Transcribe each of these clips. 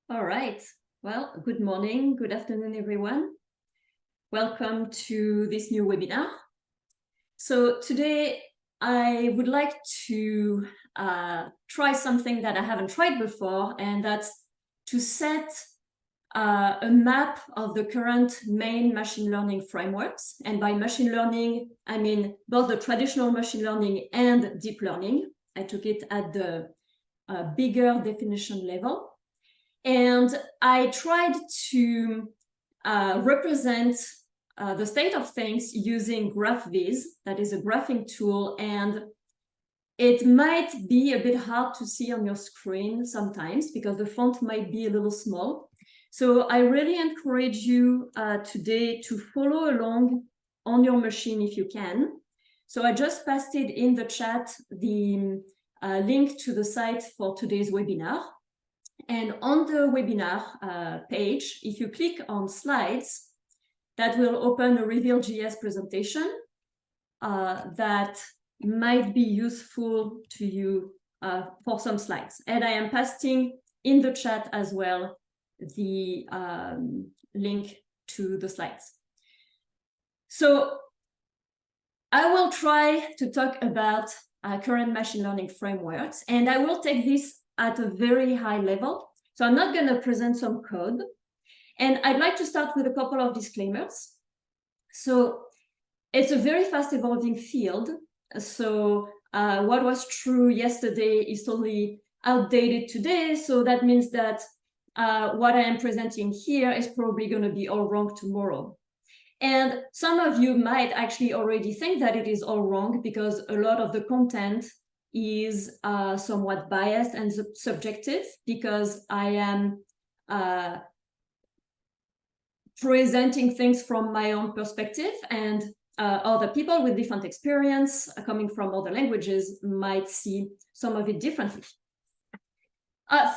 All right. Well, good morning, good afternoon, everyone. Welcome to this new webinar. So today I would like to try something that I haven't tried before, and that's to set a map of the current main machine learning frameworks. And by machine learning, I mean both the traditional machine learning and deep learning. I took it at the bigger definition level. And I tried to represent the state of things using GraphViz, that is a graphing tool, and it might be a bit hard to see on your screen sometimes because the font might be a little small. So I really encourage you today to follow along on your machine if you can. So I just pasted in the chat the link to the site for today's webinar. And on the webinar page, if you click on slides, that will open a Reveal.js presentation that might be useful to you for some slides. And I am pasting in the chat as well the link to the slides. So I will try to talk about current machine learning frameworks, and I will take this at a very high level. So I'm not going to present some code. And I'd like to start with a couple of disclaimers. So it's a very fast evolving field. So what was true yesterday is totally outdated today. So that means that what I am presenting here is probably going to be all wrong tomorrow. And some of you might actually already think that it is all wrong because a lot of the content is somewhat biased and subjective because I am presenting things from my own perspective, and other people with different experience coming from other languages might see some of it differently.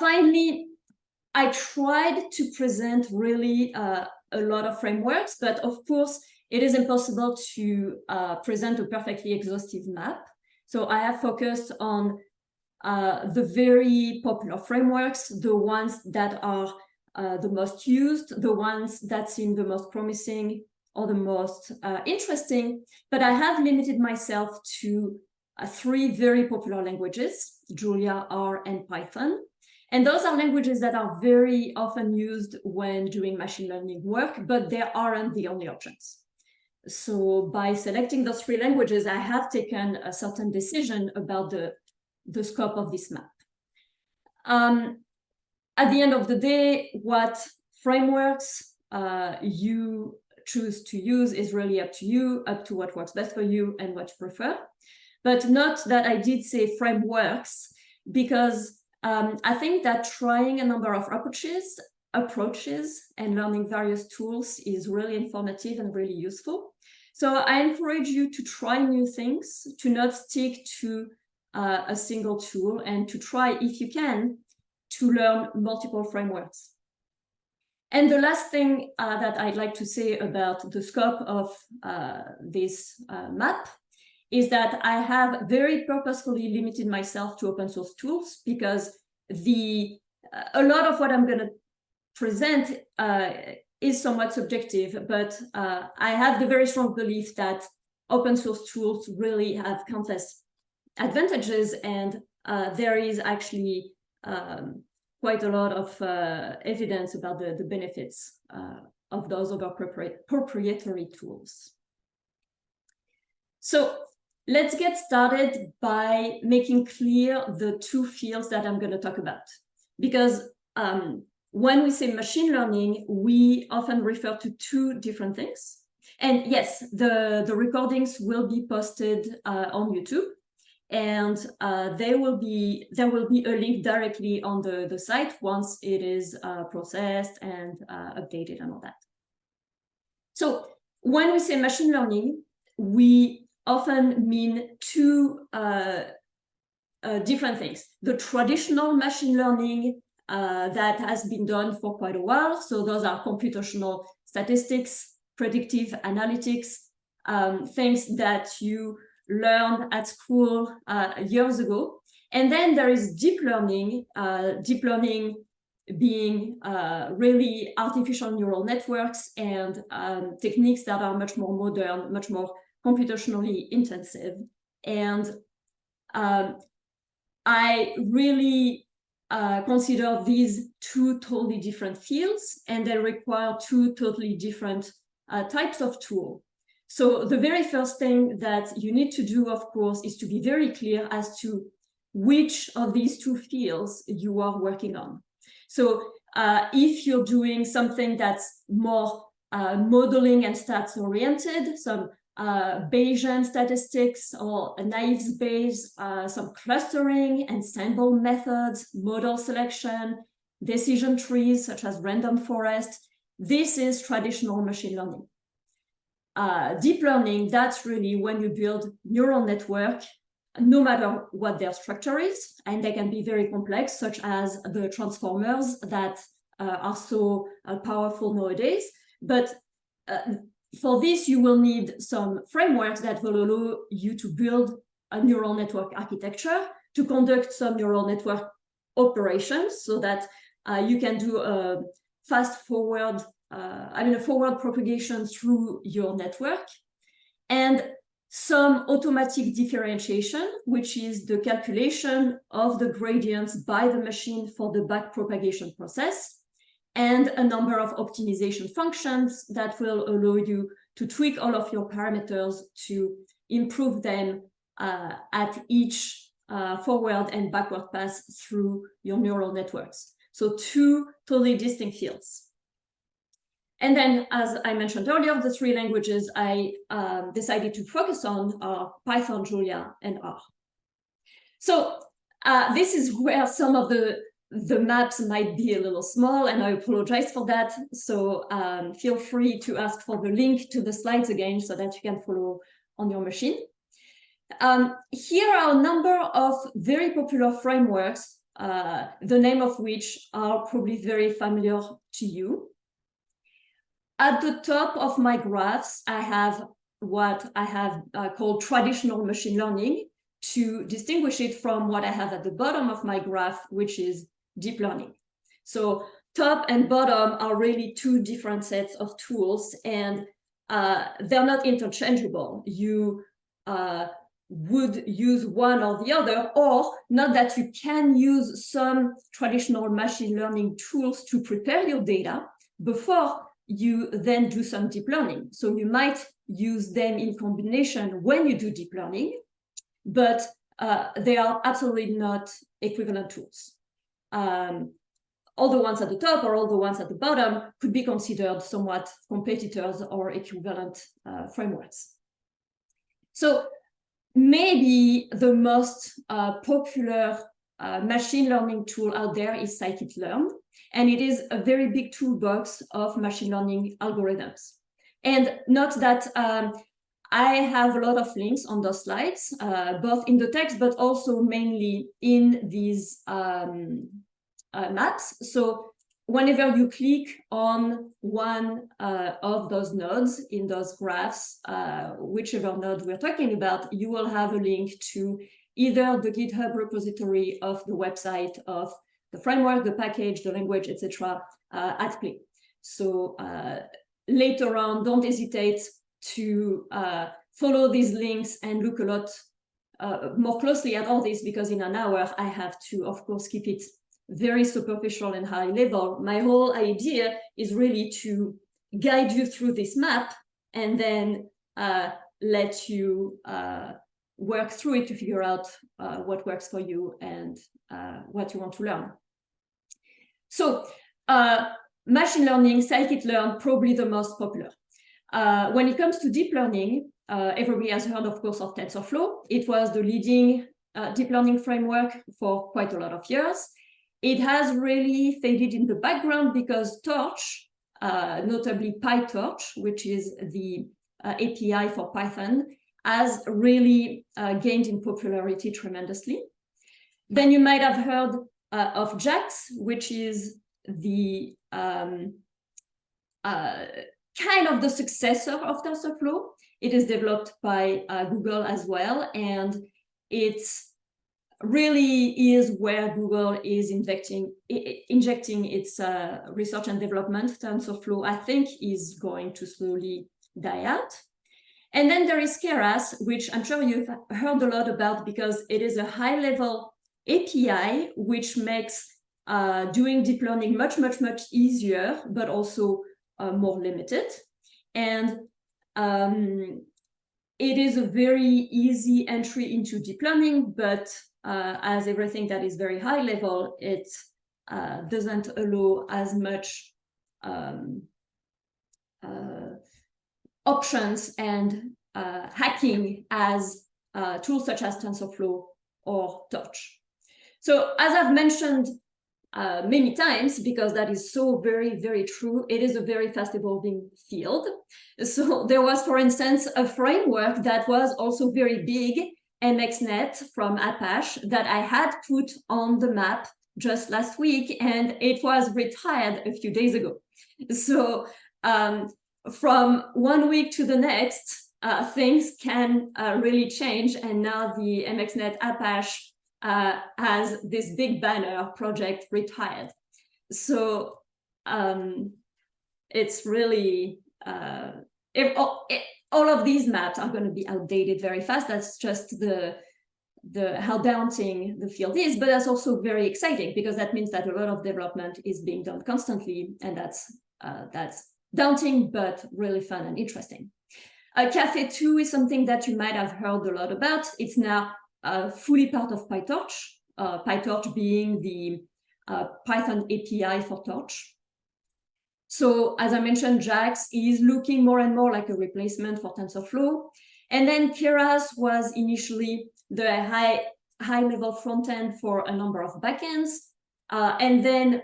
Finally, I tried to present really a lot of frameworks, but of course, it is impossible to present a perfectly exhaustive map. So I have focused on the very popular frameworks, the ones that are the most used, the ones that seem the most promising or the most interesting. But I have limited myself to 3 very popular languages, Julia, R, and Python. And those are languages that are very often used when doing machine learning work, but they aren't the only options. So by selecting those 3 languages, I have taken a certain decision about the scope of this map. At the end of the day, what frameworks you choose to use is really up to you, up to what works best for you and what you prefer. But note that I did say frameworks because I think that trying a number of approaches and learning various tools is really informative and really useful. So I encourage you to try new things, to not stick to a single tool, and to try, if you can, to learn multiple frameworks. And the last thing that I'd like to say about the scope of this map is that I have very purposefully limited myself to open source tools because a lot of what I'm going to present is somewhat subjective, but I have the very strong belief that open source tools really have countless advantages, and there is actually quite a lot of evidence about the benefits of those over proprietary tools. So let's get started by making clear the 2 fields that I'm going to talk about. Because when we say machine learning, we often refer to 2 different things. And yes, the recordings will be posted on YouTube. And there will be a link directly on the site once it is processed and updated and all that. So when we say machine learning, we often mean 2 different things. The traditional machine learning that has been done for quite a while. So those are computational statistics, predictive analytics, things that you learned at school years ago. And then there is deep learning. Deep learning being really artificial neural networks and techniques that are much more modern, much more computationally intensive. And I really consider these two totally different fields, and they require two totally different types of tool. So the very first thing that you need to do, of course, is to be very clear as to which of these two fields you are working on. So if you're doing something that's more modeling and stats oriented, some Bayesian statistics or naive Bayes, some clustering, ensemble methods, model selection, decision trees such as random forest, this is traditional machine learning. Deep learning, that's really when you build neural network, no matter what their structure is, and they can be very complex, such as the transformers that are so powerful nowadays. But for this, you will need some frameworks that will allow you to build a neural network architecture, to conduct some neural network operations so that you can do a forward propagation through your network, and some automatic differentiation, which is the calculation of the gradients by the machine for the back propagation process, and a number of optimization functions that will allow you to tweak all of your parameters to improve them at each forward and backward pass through your neural networks. So two totally distinct fields. And then, as I mentioned earlier, the three languages I decided to focus on are Python, Julia, and R. So this is where some of the maps might be a little small, and I apologize for that. So feel free to ask for the link to the slides again so that you can follow on your machine. Here are a number of very popular frameworks, the name of which are probably very familiar to you. At the top of my graphs, I have what I have called traditional machine learning to distinguish it from what I have at the bottom of my graph, which is deep learning. So top and bottom are really two different sets of tools, and they're not interchangeable. You would use one or the other, or not that you can use some traditional machine learning tools to prepare your data before you then do some deep learning. So you might use them in combination when you do deep learning, but they are absolutely not equivalent tools. All the ones at the top or all the ones at the bottom could be considered somewhat competitors or equivalent frameworks. So maybe the most popular machine learning tool out there is scikit-learn, and it is a very big toolbox of machine learning algorithms. And note that I have a lot of links on those slides, both in the text, but also mainly in these maps. So whenever you click on one of those nodes in those graphs, whichever node we're talking about, you will have a link to either the GitHub repository of the website of the framework, the package, the language, etc. At play. So later on, don't hesitate to follow these links and look a lot more closely at all this, because in an hour, I have to, of course, keep it very superficial and high level. My whole idea is really to guide you through this map and then let you work through it to figure out what works for you and what you want to learn. So machine learning, scikit-learn, probably the most popular. When it comes to deep learning, everybody has heard, of course, of TensorFlow. It was the leading deep learning framework for quite a lot of years. It has really faded in the background because Torch, notably PyTorch, which is the API for Python, has really gained in popularity tremendously. Then you might have heard of JAX, which is the kind of the successor of TensorFlow. It is developed by Google as well, and it's really is where Google is injecting its research and development. TensorFlow, I think, is going to slowly die out. And then there is Keras, which I'm sure you've heard a lot about because it is a high-level API, which makes doing deep learning much, much, much easier, but also more limited. And it is a very easy entry into deep learning, but as everything that is very high level, it doesn't allow as much options and hacking as tools such as TensorFlow or Torch. So as I've mentioned many times, because that is so very, very true, it is a very fast evolving field. So there was, for instance, a framework that was also very big, MXNet from Apache, that I had put on the map just last week, and it was retired a few days ago. So from 1 week to the next, things can really change, and now the MXNet Apache has this big banner project retired. So it's really all of these maps are going to be outdated very fast. That's just the how daunting the field is, but that's also very exciting because that means that a lot of development is being done constantly, and that's daunting but really fun and interesting. Caffe 2 is something that you might have heard a lot about. It's now fully part of PyTorch, PyTorch being the Python API for Torch. So as I mentioned, JAX is looking more and more like a replacement for TensorFlow. And then Keras was initially the high-level front-end for a number of backends. And then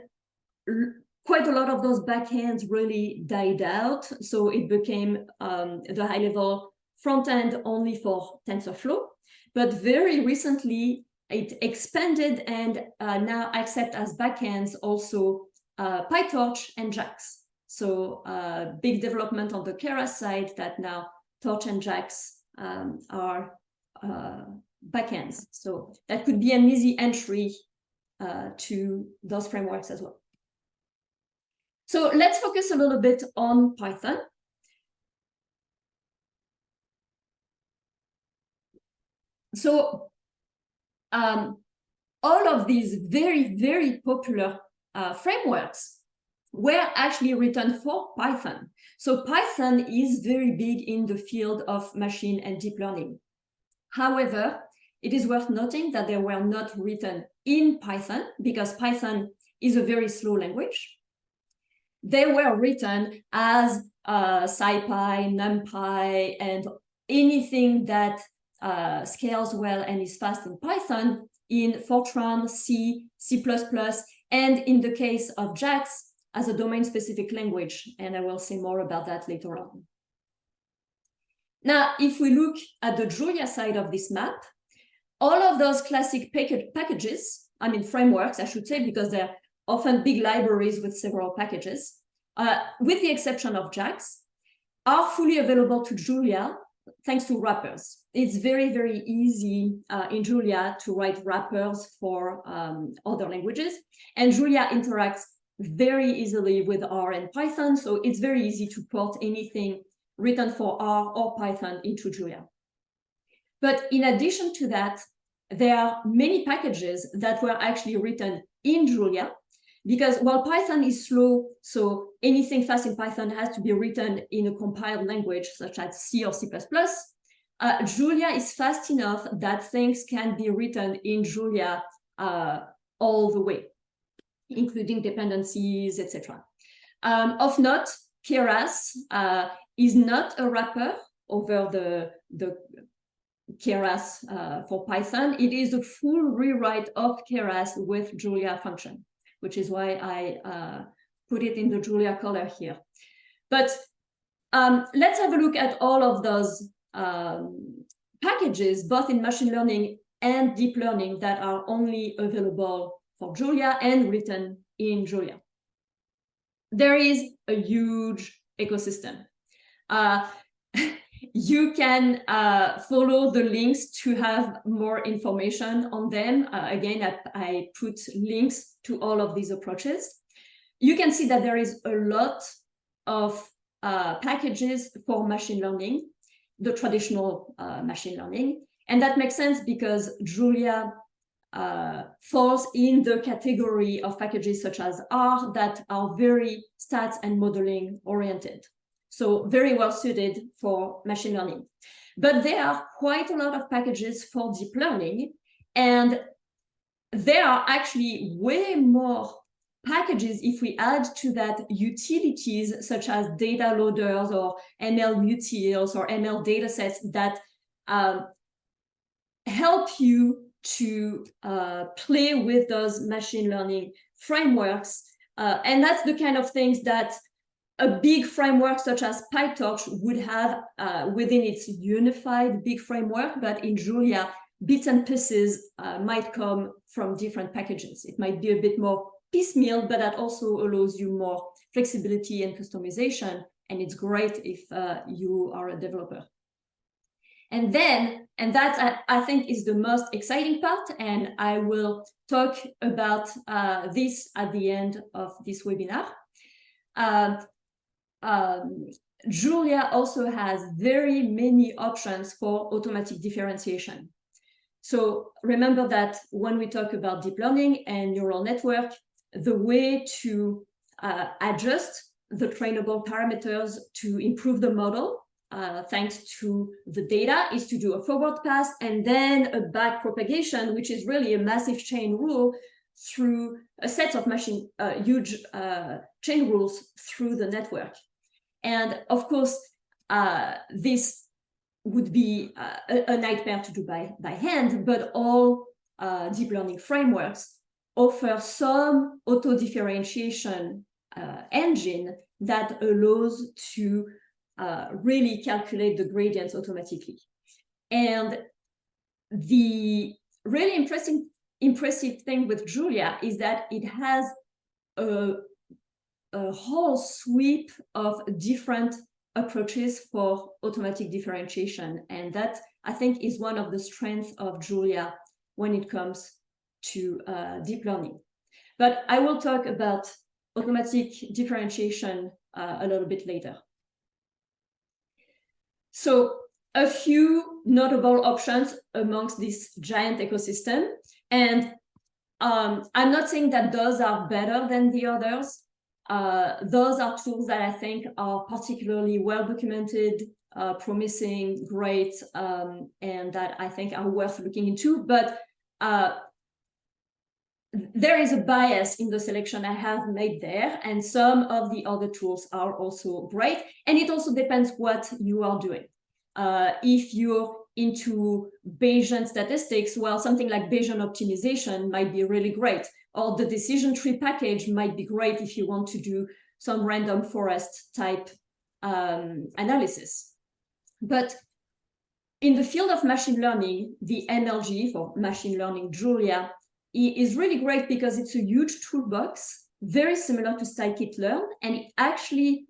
quite a lot of those backends really died out. So it became the high-level front-end only for TensorFlow. But very recently, it expanded and now accepts as backends also PyTorch and JAX. So big development on the Keras side that now Torch and JAX are backends. So that could be an easy entry to those frameworks as well. So let's focus a little bit on Python. So all of these very, very popular frameworks were actually written for Python. So Python is very big in the field of machine and deep learning. However, it is worth noting that they were not written in Python because Python is a very slow language. They were written as SciPy, NumPy, and anything that scales well and is fast in Python in Fortran, C, C++, and in the case of JAX, as a domain-specific language, and I will say more about that later on. Now, if we look at the Julia side of this map, all of those classic packages, I mean frameworks, I should say, because they're often big libraries with several packages, with the exception of JAX, are fully available to Julia thanks to wrappers. It's very, very easy in Julia to write wrappers for other languages, and Julia interacts very easily with R and Python, so it's very easy to port anything written for R or Python into Julia. But in addition to that, there are many packages that were actually written in Julia, because while Python is slow, so anything fast in Python has to be written in a compiled language such as C or C++, Julia is fast enough that things can be written in Julia all the way, including dependencies, etc. Of note, Keras is not a wrapper over the Keras for Python. It is a full rewrite of Keras with Julia function, which is why I put it in the Julia color here. But let's have a look at all of those packages, both in machine learning and deep learning, that are only available for Julia and written in Julia. There is a huge ecosystem. You can follow the links to have more information on them. Again, I put links to all of these approaches. You can see that there is a lot of packages for machine learning, the traditional machine learning. And that makes sense because Julia falls in the category of packages such as R that are very stats and modeling oriented. So very well suited for machine learning. But there are quite a lot of packages for deep learning, and there are actually way more packages if we add to that utilities such as data loaders or ML utils or ML datasets that help you to play with those machine learning frameworks. And that's the kind of things that a big framework such as PyTorch would have within its unified big framework, but in Julia, bits and pieces might come from different packages. It might be a bit more piecemeal, but that also allows you more flexibility and customization, and it's great if you are a developer. And that I think is the most exciting part, and I will talk about this at the end of this webinar. Julia also has very many options for automatic differentiation. So remember that when we talk about deep learning and neural network, the way to adjust the trainable parameters to improve the model, thanks to the data, is to do a forward pass and then a back propagation, which is really a massive chain rule through a set of huge chain rules through the network. And of course, this would be a nightmare to do by hand, but all deep learning frameworks offer some auto differentiation engine that allows to really calculate the gradients automatically. And the really impressive thing with Julia is that it has a whole sweep of different approaches for automatic differentiation. And that, I think, is one of the strengths of Julia when it comes to deep learning. But I will talk about automatic differentiation a little bit later. So a few notable options amongst this giant ecosystem. And I'm not saying that those are better than the others. Those are tools that I think are particularly well documented, promising, great, and that I think are worth looking into. But there is a bias in the selection I have made there, and some of the other tools are also great. And it also depends what you are doing. If you're into Bayesian statistics, well, something like Bayesian optimization might be really great, or the decision tree package might be great if you want to do some random forest type analysis. But in the field of machine learning, the MLG, for machine learning Julia, is really great because it's a huge toolbox, very similar to scikit-learn, and it actually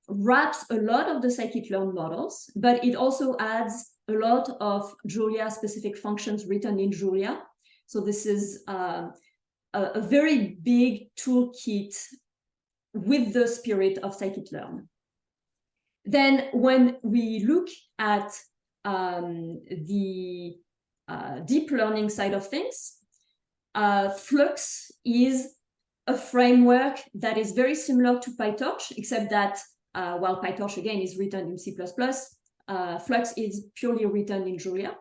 wraps a lot of the scikit-learn models, but it also adds a lot of Julia-specific functions written in Julia. So this is a very big toolkit with the spirit of scikit-learn. Then when we look at the deep learning side of things, Flux is a framework that is very similar to PyTorch, except that while PyTorch, again, is written in C++, Flux is purely written in Julia.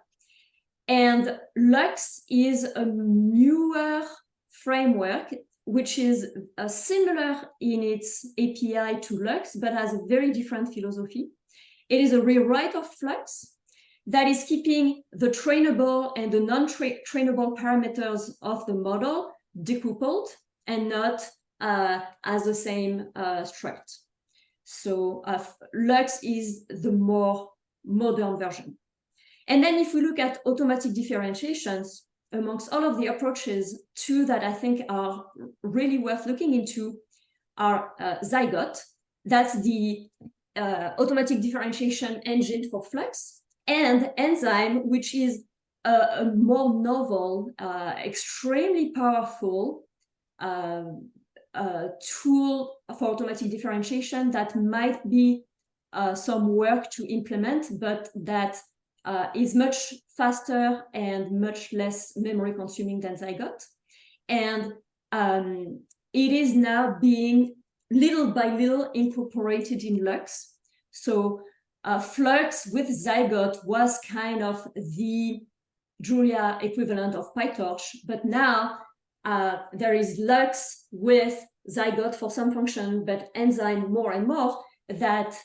And Lux is a newer framework, which is similar in its API to Lux, but has a very different philosophy. It is a rewrite of Flux that is keeping the trainable and the non-trainable parameters of the model decoupled and not as the same struct. So Lux is the more modern version. And then if we look at automatic differentiations, amongst all of the approaches, two that I think are really worth looking into are Zygote. That's the automatic differentiation engine for flux, and enzyme, which is a more novel, extremely powerful tool for automatic differentiation that might be some work to implement, but that is much faster and much less memory consuming than Zygote. And it is now being little by little incorporated in Lux. So Flux with Zygote was kind of the Julia equivalent of PyTorch, but now there is Lux with Zygote for some function, but enzyme more and more that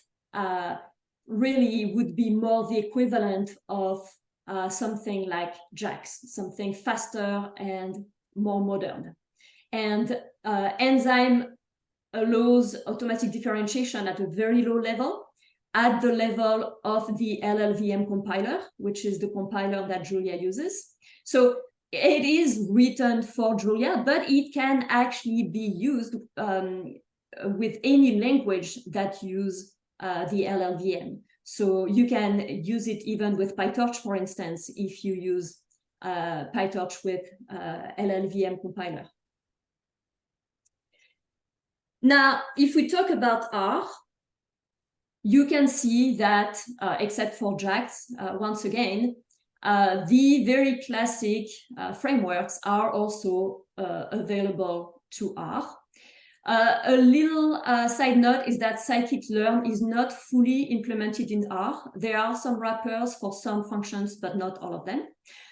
really would be more the equivalent of something like JAX, something faster and more modern. And enzyme allows automatic differentiation at a very low level, at the level of the LLVM compiler, which is the compiler that Julia uses. So it is written for Julia, but it can actually be used with any language that use the LLVM. So you can use it even with PyTorch, for instance, if you use PyTorch with LLVM compiler. Now, if we talk about R, you can see that, except for JAX, once again, the very classic frameworks are also available to R. A little side note is that scikit-learn is not fully implemented in R. There are some wrappers for some functions, but not all of them.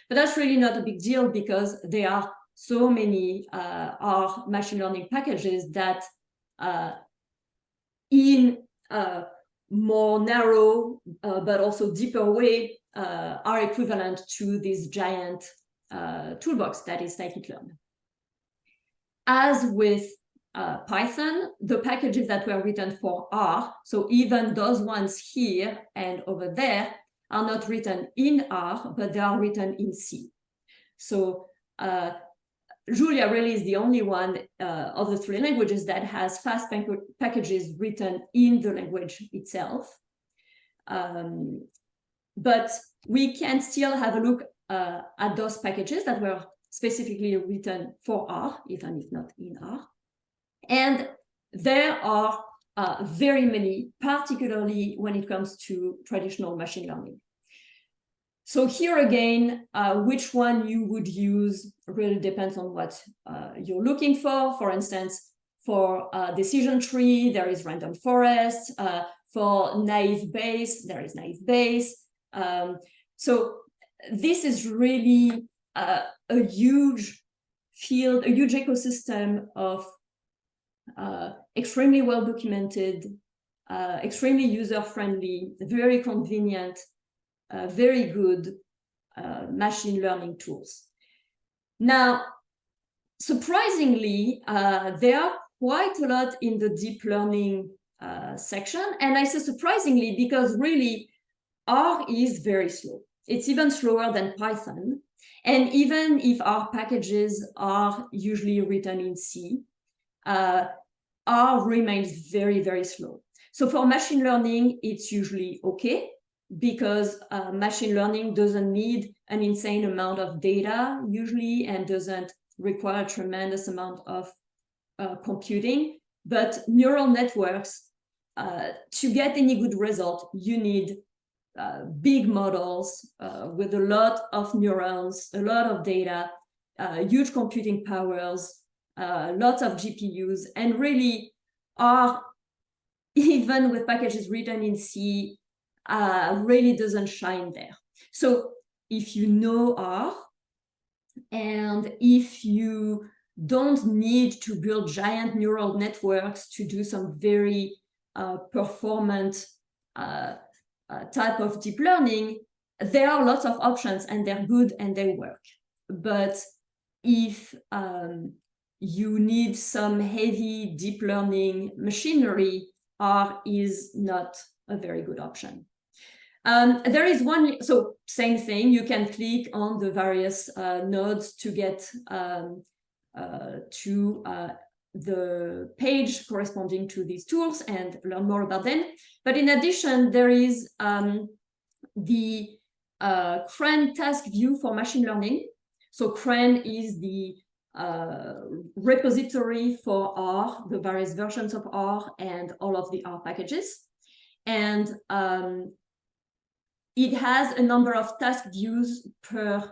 But that's really not a big deal because there are so many R machine learning packages that in more narrow but also deeper way are equivalent to this giant toolbox that is scikit-learn. As with Python, the packages that were written for R, so even those ones here and over there, are not written in R, but they are written in C. So Julia really is the only one of the three languages that has fast packages written in the language itself. But we can still have a look at those packages that were specifically written for R, even if not in R. And there are very many, particularly when it comes to traditional machine learning. So here again, which one you would use really depends on what you're looking for. For instance, for decision tree, there is random forest. For naive Bayes, there is naive Bayes. So this is really a huge field, a huge ecosystem of extremely well documented, extremely user-friendly, very convenient, very good machine learning tools. Now, surprisingly, there are quite a lot in the deep learning section. And I say surprisingly because really R is very slow. It's even slower than Python. And even if R packages are usually written in C, R remains very, very slow. So for machine learning, it's usually okay, because machine learning doesn't need an insane amount of data usually and doesn't require a tremendous amount of computing. But neural networks, to get any good result, you need big models with a lot of neurons, a lot of data, huge computing powers, lots of GPUs, and really R, even with packages written in C, really doesn't shine there. So if you know R, and if you don't need to build giant neural networks to do some very performant type of deep learning, there are lots of options and they're good and they work. But if you need some heavy deep learning machinery, R is not a very good option. There is one, so same thing, you can click on the various nodes to get to the page corresponding to these tools and learn more about them. But in addition, there is the CRAN task view for machine learning. So CRAN is the repository for R, the various versions of R and all of the R packages. And it has a number of task views per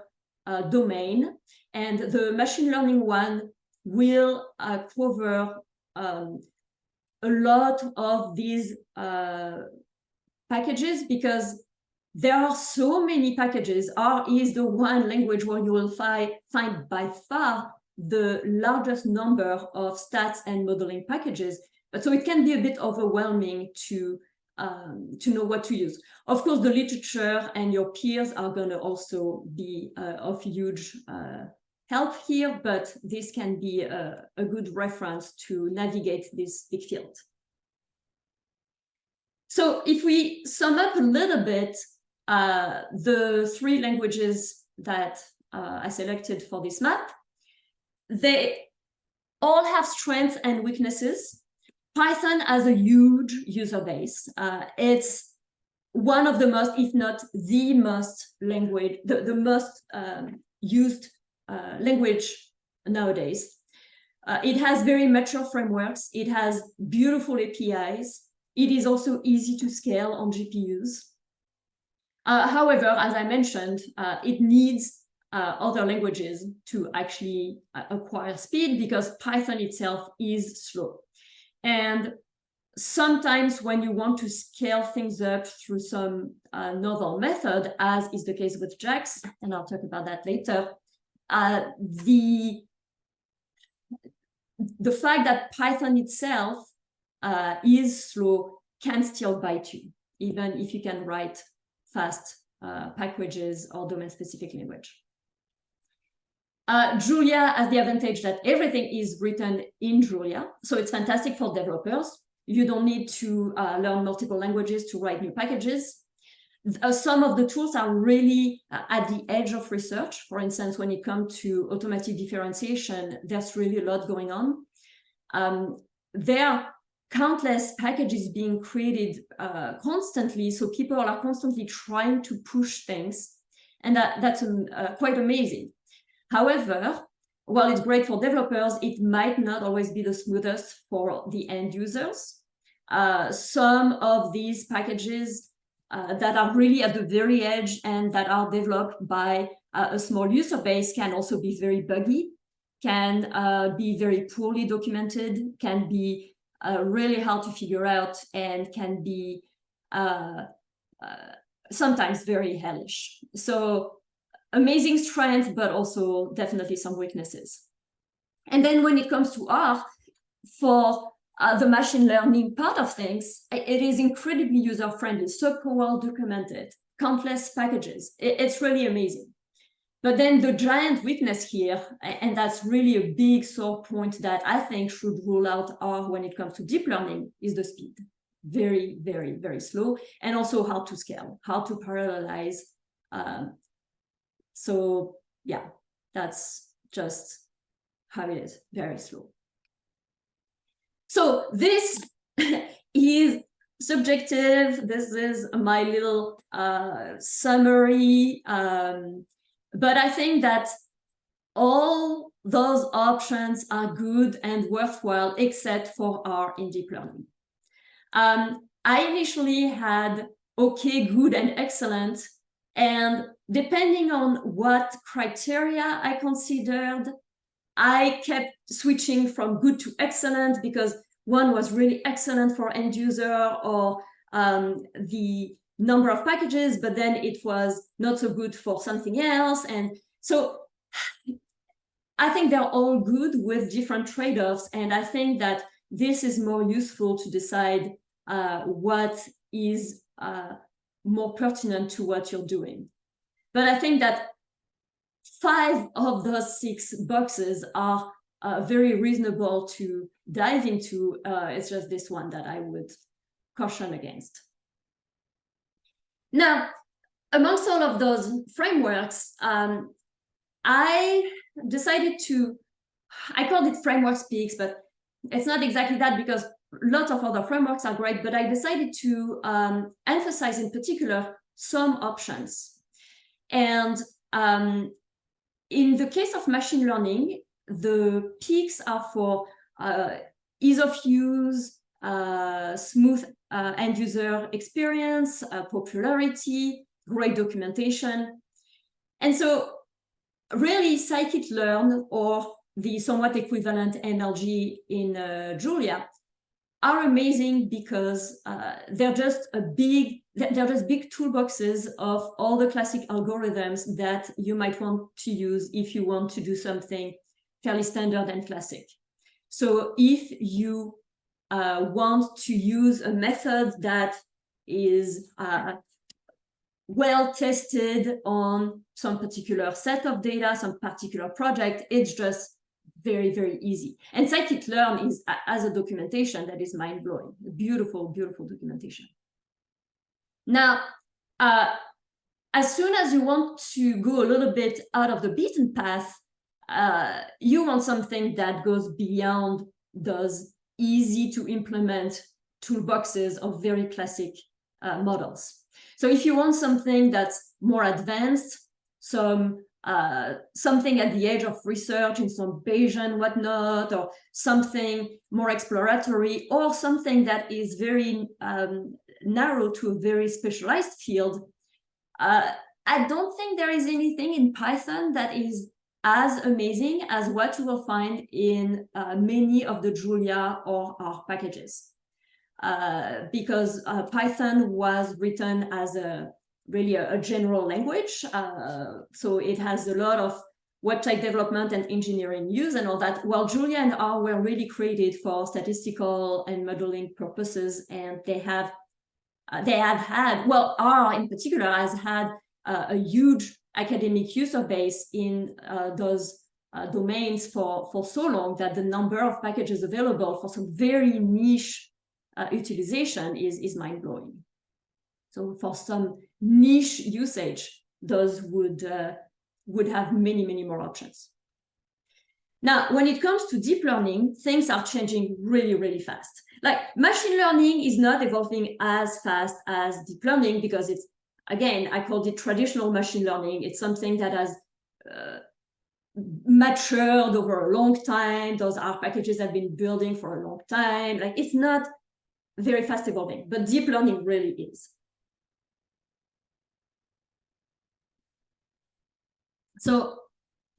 domain. And the machine learning one will cover a lot of these packages, because there are so many packages. R is the one language where you will find by far the largest number of stats and modeling packages. But so it can be a bit overwhelming to know what to use. Of course, the literature and your peers are going to also be of huge help here, but this can be a good reference to navigate this big field. So if we sum up a little bit, the three languages that I selected for this map, they all have strengths and weaknesses. Python has a huge user base. It's one of the most, if not the most language, the most used language nowadays. It has very mature frameworks. It has beautiful APIs. It is also easy to scale on GPUs. However, as I mentioned, it needs other languages to actually acquire speed, because Python itself is slow. And sometimes when you want to scale things up through some novel method, as is the case with JAX, and I'll talk about that later, the fact that Python itself is slow can still bite you, even if you can write fast packages or domain-specific language. Julia has the advantage that everything is written in Julia, so it's fantastic for developers. You don't need to learn multiple languages to write new packages. Some of the tools are really at the edge of research. For instance, when it comes to automatic differentiation, there's really a lot going on. There are countless packages being created constantly, so people are constantly trying to push things, and that's quite amazing. However, while it's great for developers, it might not always be the smoothest for the end users. Some of these packages that are really at the very edge and that are developed by a small user base can also be very buggy, can be very poorly documented, can be really hard to figure out, and can be sometimes very hellish. So amazing strength, but also definitely some weaknesses. And then when it comes to R, for the machine learning part of things, it is incredibly user-friendly, super well documented, countless packages. It's really amazing. But then the giant weakness here, and that's really a big sore point that I think should rule out R when it comes to deep learning, is the speed. Very, very, very slow, and also how to scale, how to parallelize. So yeah, that's just how it is, very slow. So this is subjective. This is my little summary. But I think that all those options are good and worthwhile, except for R in deep learning. I initially had okay, good, and excellent. And depending on what criteria I considered, I kept switching from good to excellent, because one was really excellent for end user, or the number of packages, but then it was not so good for something else. And so I think they're all good with different trade-offs. And I think that this is more useful to decide what is more pertinent to what you're doing. But I think that 5 of those 6 boxes are very reasonable to dive into. It's just this one that I would caution against. Now, amongst all of those frameworks, I decided to, I called it framework speaks, but it's not exactly that, because lots of other frameworks are great, but I decided to emphasize in particular some options. And in the case of machine learning, the peaks are for ease of use, smooth end user experience, popularity, great documentation. And so really scikit-learn, or the somewhat equivalent NLG in Julia, are amazing because they're just big toolboxes of all the classic algorithms that you might want to use if you want to do something fairly standard and classic. So if you want to use a method that is well tested on some particular set of data, some particular project, it's just very, very easy. And scikit-learn is, as a documentation, that is mind-blowing. Beautiful, beautiful documentation. Now, as soon as you want to go a little bit out of the beaten path, you want something that goes beyond those easy to implement toolboxes of very classic models. So if you want something that's more advanced, something at the edge of research in some Bayesian whatnot, or something more exploratory, or something that is very narrow to a very specialized field, I don't think there is anything in Python that is as amazing as what you will find in many of the Julia or R packages. Because Python was written as really a general language. So it has a lot of website development and engineering use and all that, while Julia and R were really created for statistical and modeling purposes. And they have had, well, R in particular has had a huge academic user base in those domains for so long that the number of packages available for some very niche utilization is mind-blowing. So for some niche usage, those would have many, many more options. Now, when it comes to deep learning, things are changing really, really fast. Like, machine learning is not evolving as fast as deep learning because it's, again, I called it traditional machine learning. It's something that has matured over a long time. Those R packages have been building for a long time. Like, it's not very fast evolving, but deep learning really is. So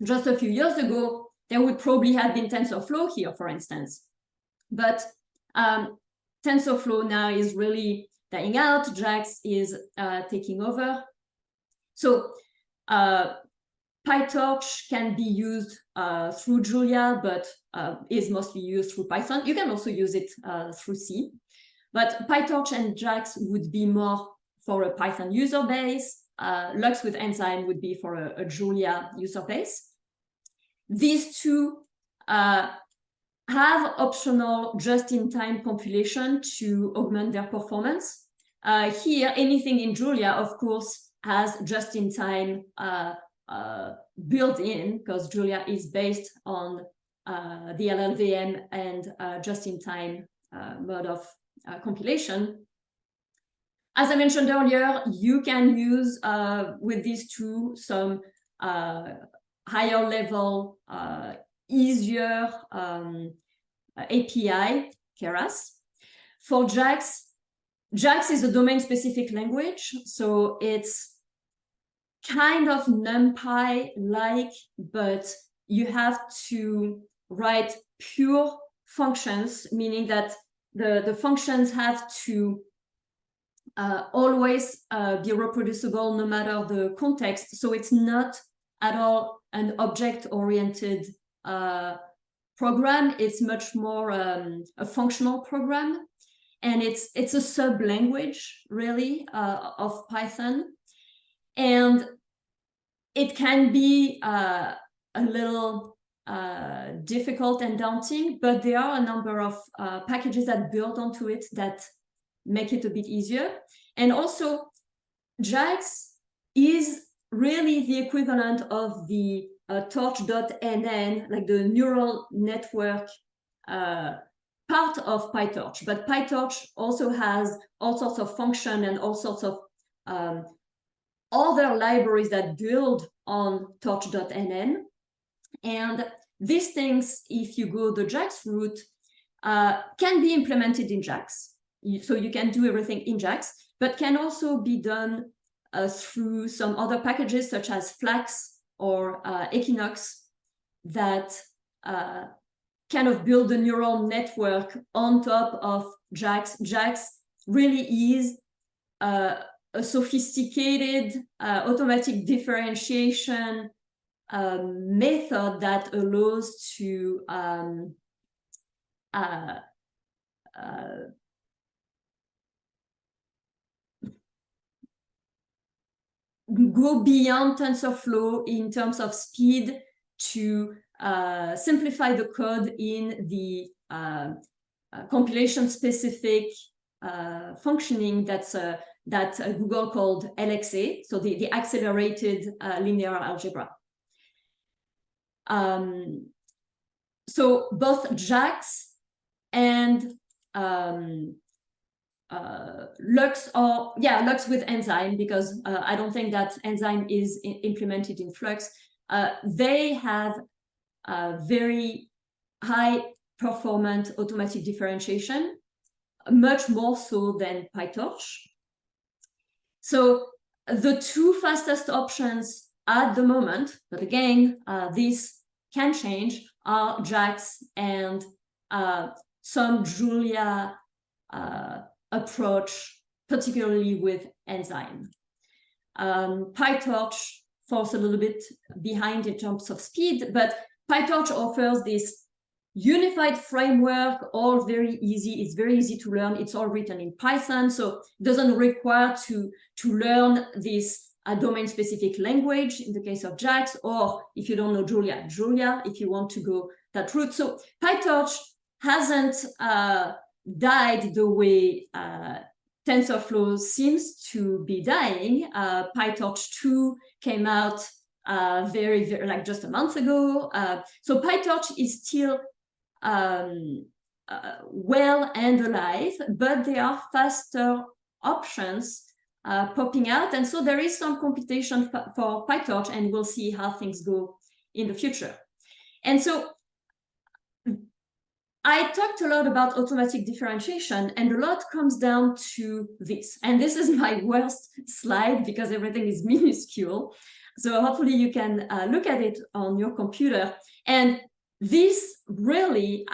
just a few years ago, there would probably have been TensorFlow here, for instance. But TensorFlow now is really dying out. JAX is taking over. So PyTorch can be used through Julia, but is mostly used through Python. You can also use it through C. But PyTorch and JAX would be more for a Python user base. Lux with Enzyme would be for a Julia user base. These two have optional just-in-time compilation to augment their performance. Here, anything in Julia, of course, has just-in-time built in, because Julia is based on the LLVM and just-in-time mode of compilation. As I mentioned earlier, you can use with these two some higher level, easier API, Keras. For JAX, JAX is a domain-specific language, so it's kind of NumPy-like, but you have to write pure functions, meaning that the functions have to always be reproducible no matter the context. So it's not at all an object-oriented program. It's much more a functional program. And it's a sub-language, really, of Python. And it can be a little difficult and daunting, but there are a number of packages that build onto it that make it a bit easier. And also, JAX is really the equivalent of the torch.nn, like the neural network part of PyTorch, but PyTorch also has all sorts of function and all sorts of other libraries that build on torch.nn. And these things, if you go the JAX route, can be implemented in JAX. So you can do everything in JAX, but can also be done through some other packages such as Flax or Equinox that kind of build a neural network on top of JAX. JAX really is a sophisticated automatic differentiation method that allows to go beyond TensorFlow in terms of speed to simplify the code in the compilation-specific functioning that Google called LXA, so the accelerated linear algebra. So both JAX and Lux, or Lux with enzyme, because I don't think that enzyme is implemented in Flux. They have very high performant automatic differentiation, much more so than PyTorch. So the two fastest options at the moment, but again, this can change, are JAX and some Julia approach, particularly with enzyme. PyTorch falls a little bit behind in terms of speed, but PyTorch offers this unified framework, all very easy. It's very easy to learn. It's all written in Python, so it doesn't require to learn this domain-specific language in the case of JAX, or if you don't know Julia, if you want to go that route. So PyTorch hasn't died the way TensorFlow seems to be dying. PyTorch 2 came out very like just a month ago. So PyTorch is still well and alive, but there are faster options popping out. And so there is some computation for PyTorch, and we'll see how things go in the future. And so I talked a lot about automatic differentiation, and a lot comes down to this. And this is my worst slide because everything is minuscule. So hopefully you can look at it on your computer. And this really,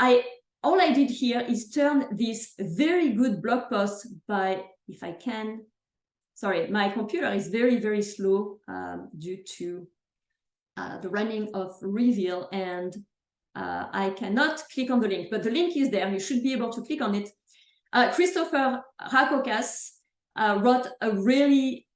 all I did here is turn this very good blog post by, if I can, sorry, my computer is very, very slow due to the running of Reveal, and I cannot click on the link, but the link is there. You should be able to click on it. Christopher Rakokas wrote a really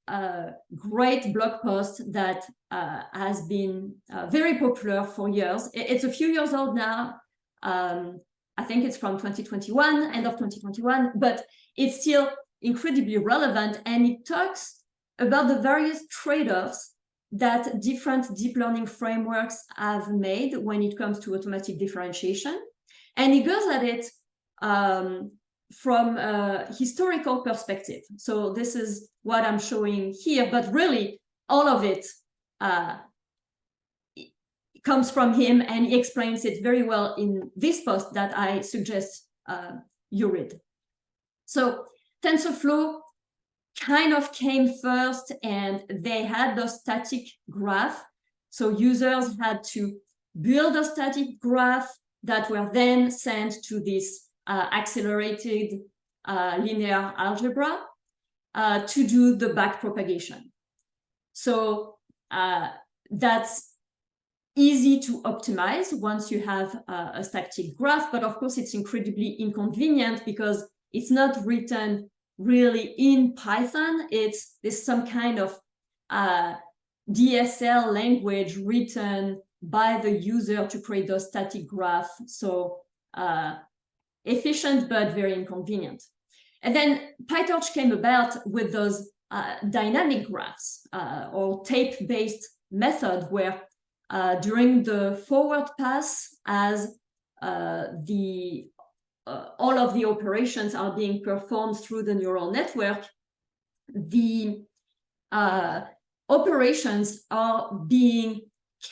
great blog post that has been very popular for years. It's a few years old now. I think it's from 2021, end of 2021, but it's still incredibly relevant, and it talks about the various trade-offs that different deep learning frameworks have made when it comes to automatic differentiation. And he goes at it from a historical perspective. So this is what I'm showing here, but really all of it comes from him, and he explains it very well in this post that I suggest you read. So TensorFlow kind of came first, and they had the static graph. So users had to build a static graph that were then sent to this accelerated linear algebra to do the backpropagation. So that's easy to optimize once you have a static graph, but of course it's incredibly inconvenient because it's not written really in Python. It's some kind of DSL language written by the user to create those static graph. So efficient, but very inconvenient. And then PyTorch came about with those dynamic graphs or tape-based method where during the forward pass, as the all of the operations are being performed through the neural network, the operations are being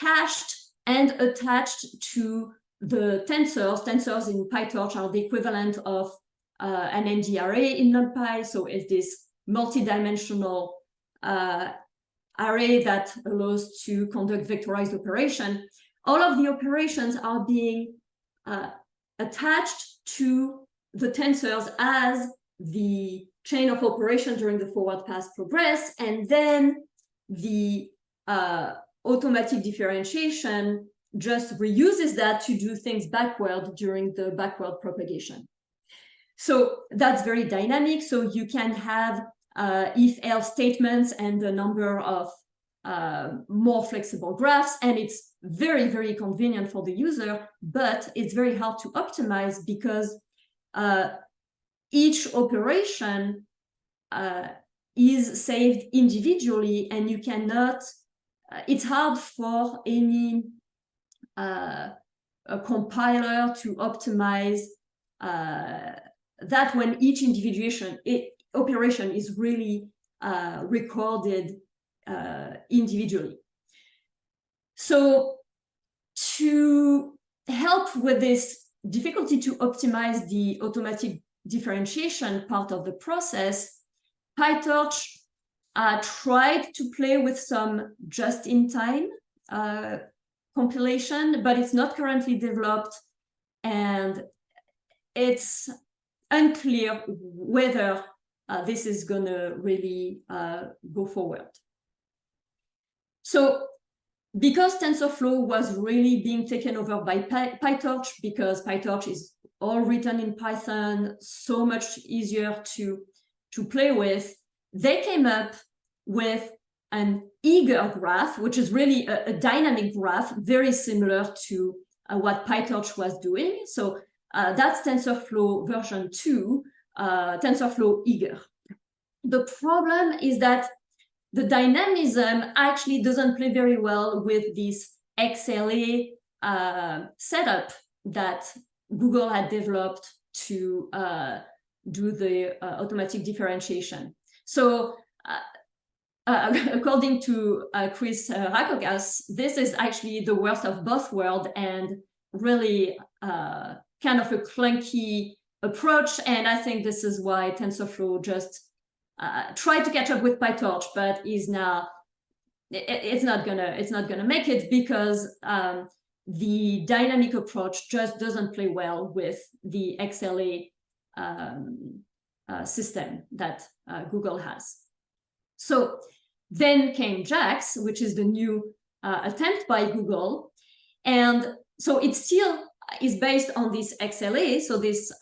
cached and attached to the tensors. Tensors in PyTorch are the equivalent of an ND array in NumPy. So it's this multidimensional array that allows to conduct vectorized operation. All of the operations are being attached to the tensors as the chain of operation during the forward pass progress, and then the automatic differentiation just reuses that to do things backward during the backward propagation. So that's very dynamic. So you can have if-else statements and a number of more flexible graphs, and it's very, very convenient for the user, but it's very hard to optimize because each operation is saved individually, and you cannot, it's hard for any a compiler to optimize that when each operation is really recorded individually. So to help with this difficulty to optimize the automatic differentiation part of the process, PyTorch tried to play with some just-in-time compilation, but it's not currently developed, and it's unclear whether this is going to really go forward. So because TensorFlow was really being taken over by PyTorch, because PyTorch is all written in Python, so much easier to play with, they came up with an eager graph, which is really a dynamic graph, very similar to what PyTorch was doing. So that's TensorFlow version 2, TensorFlow eager. The problem is that the dynamism actually doesn't play very well with this XLA setup that Google had developed to do the automatic differentiation. So according to Chris Rakogas, this is actually the worst of both worlds and really kind of a clunky approach. And I think this is why TensorFlow just tried to catch up with PyTorch, but is now it's not gonna make it because the dynamic approach just doesn't play well with the XLA system that Google has. So then came JAX, which is the new attempt by Google, and so it still is based on this XLA, so this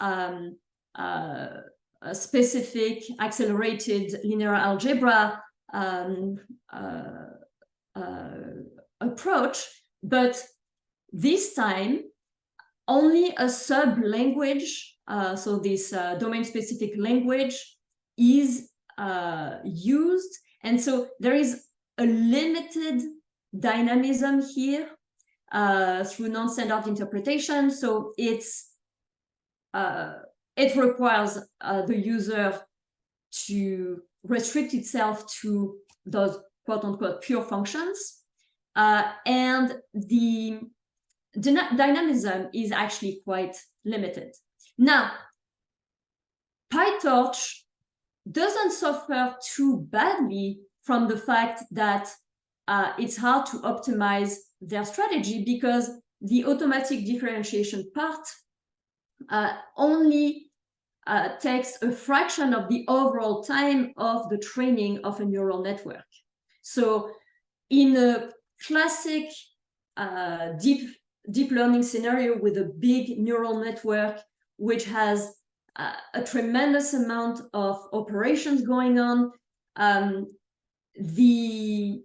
specific accelerated linear algebra approach, but this time only a sub-language, so this domain-specific language is used, and so there is a limited dynamism here through non-standard interpretation. So it's it requires the user to restrict itself to those quote-unquote pure functions, and the dynamism is actually quite limited. Now, PyTorch doesn't suffer too badly from the fact that it's hard to optimize their strategy, because the automatic differentiation part only takes a fraction of the overall time of the training of a neural network. So in a classic deep learning scenario with a big neural network, which has a tremendous amount of operations going on, the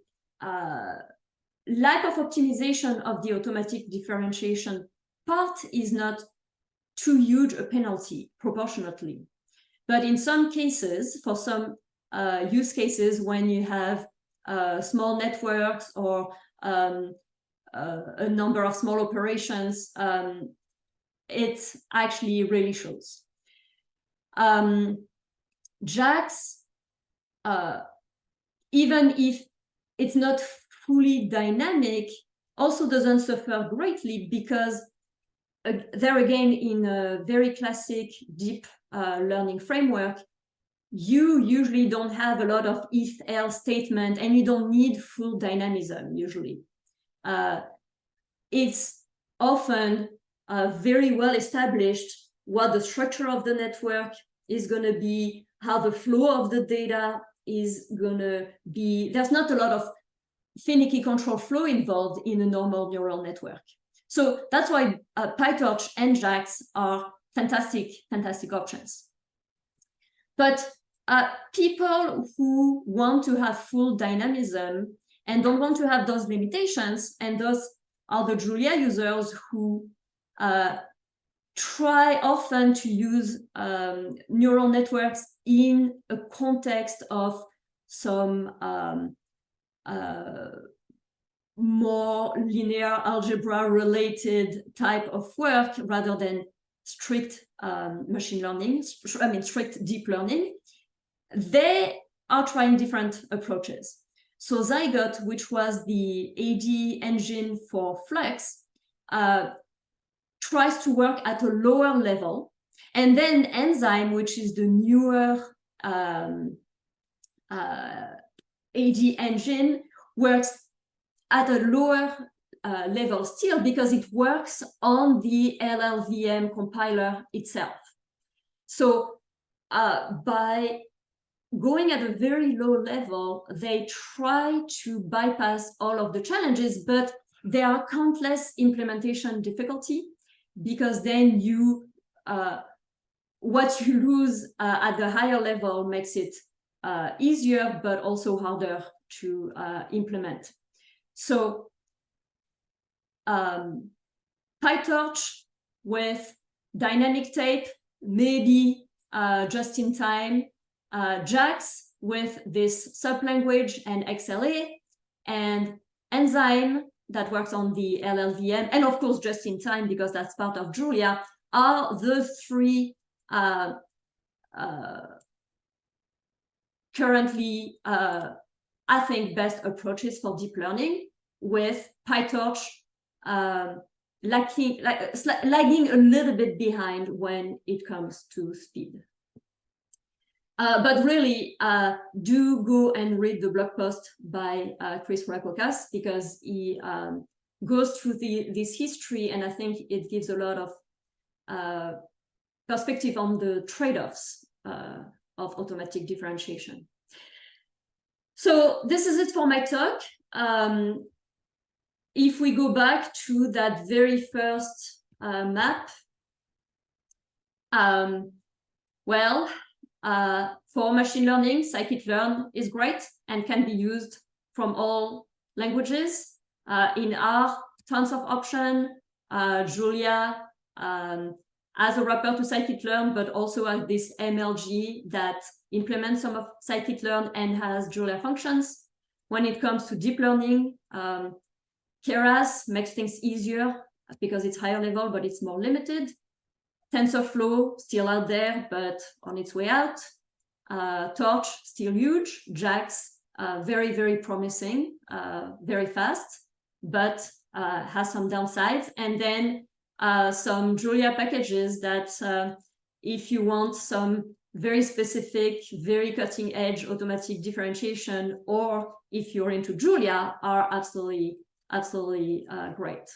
lack of optimization of the automatic differentiation part is not too huge a penalty proportionately. But in some cases, for some use cases, when you have small networks or a number of small operations, it actually really shows. JAX, even if it's not fully dynamic, also doesn't suffer greatly because there again, in a very classic deep learning framework, you usually don't have a lot of if-else statement and you don't need full dynamism usually. It's often very well established what the structure of the network is going to be, how the flow of the data is going to be. There's not a lot of finicky control flow involved in a normal neural network. So that's why PyTorch and JAX are fantastic options. But people who want to have full dynamism and don't want to have those limitations, and those are the Julia users who try often to use neural networks in a context of some more linear algebra related type of work rather than strict machine learning, strict deep learning. They are trying different approaches. So Zygote, which was the AD engine for Flux, tries to work at a lower level. And then Enzyme, which is the newer AD engine, works at a lower level still because it works on the LLVM compiler itself. So by going at a very low level, they try to bypass all of the challenges, but there are countless implementation difficulty because then you what you lose at the higher level makes it easier, but also harder to implement. So PyTorch with dynamic tape, maybe just in time, JAX with this sublanguage and XLA, and Enzyme that works on the LLVM, and of course just in time because that's part of Julia, are the three currently I think best approaches for deep learning, with PyTorch lagging a little bit behind when it comes to speed. But really, do go and read the blog post by Chris Rakokas, because he goes through this history, and I think it gives a lot of perspective on the trade-offs of automatic differentiation. So this is it for my talk. If we go back to that very first map, well, for machine learning, scikit-learn is great and can be used from all languages. In R, tons of options. Julia as a wrapper to scikit-learn, but also as this MLG that implements some of scikit-learn and has Julia functions. When it comes to deep learning, Keras makes things easier because it's higher level, but it's more limited. TensorFlow still out there, but on its way out. Torch still huge. JAX very, very promising, very fast, but has some downsides. And then some Julia packages that if you want some very specific, very cutting edge automatic differentiation, or if you're into Julia, are absolutely great.